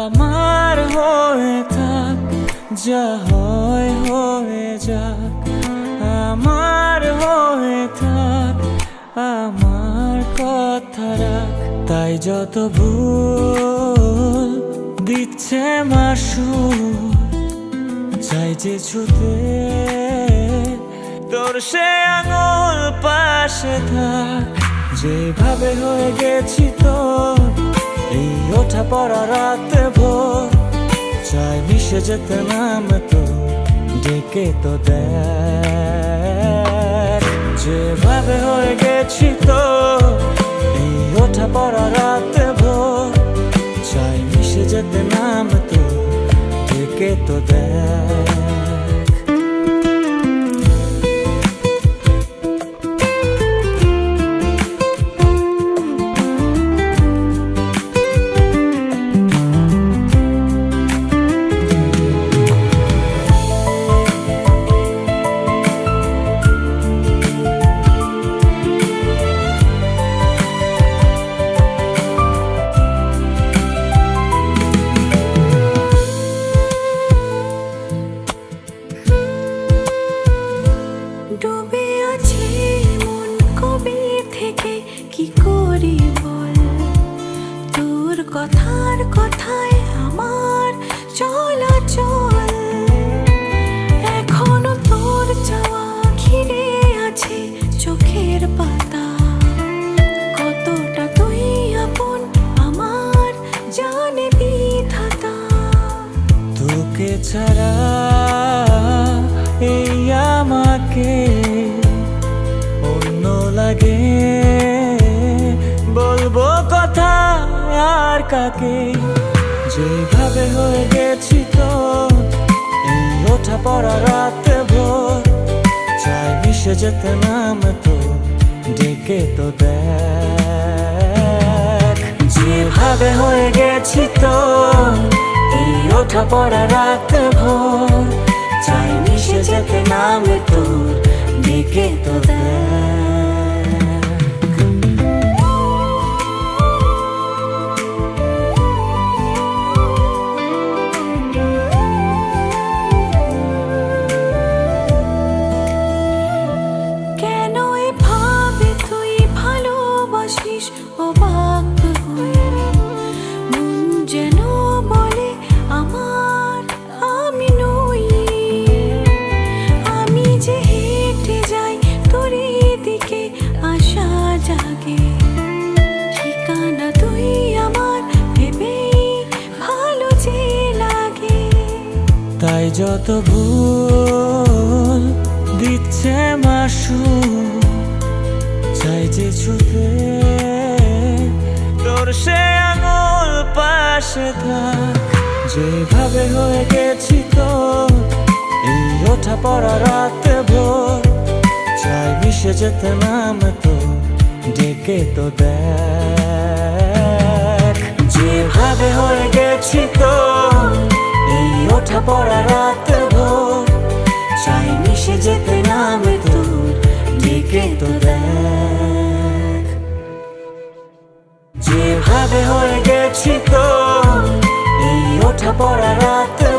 আমার হয়ে থাক, যা হয় হয়ে যাক। আমার হয়ে থাক, আমার কথা রাখ। তাই যত ভুল দিচ্ছে মাসুর, চাই যে ছুতে তোর সে আঙুল পাশে থাক। যেভাবে হয়ে গেছি তোর এই ওঠা পড়া রাতে ভোর, চাই মিশে যেতে নাম তো ডেকে তো দেখ। যেভাবে হয়ে গেছি তো এই ওঠা পড়া রাতে ভোর, চাই মিশে যেতে নাম তো ডেকে তো দেখ। ডুবে আছে মন কবে থেকে, কি করি বল? তোর কথার কথায় আমার চলাচল, এখনো তোর চাওয়া ঘিরে আছে চোখের পাতা। কতটা তুই আপন আমার জানে বিধাতা। তোকে ছাড়া এই আমাকে অন্য লাগে, বলবো কথা আর কাকে? যেভাবে হয়ে গেছি তো এই ওঠা পড়া রাতে ভোর, চাই মিশে যেতে নাম তো ডেকে তো দেখ। যেভাবে হয়ে গেছি তো এই ওঠা পড়া রাতে ভোর, চাই মিশে যেতে নাম তোর ডেকে তো দেখ। কেন এভাবে তুই ভালোবাসিস অবাক হয়ে? মন যেন বলে আমার আমি নই। আমি যে হেঁটে যাই তোর দিকে আশা জাগে। ঠিকানা তুই আমার ভেবেই ভালো যে লাগে। তাই যত ভুল দিচ্ছে মাসুর, চাই যে ছুতে তোর সে আঙুল পাশে থাক। যেভাবে হয়ে গেছি তো এই ওঠা পড়া রাতে ভোর, চাই মিশে যেতে নাম তো ডেকে তো দেখ। যেভাবে হয়ে গেছি তো এই ওঠা পড়া রাতে ভোর, চাই মিশে যেতে নাম তোর ডেকে তো দেখ। যেভাবে হয়ে গেছি তো এই ওঠা পড়া রাতে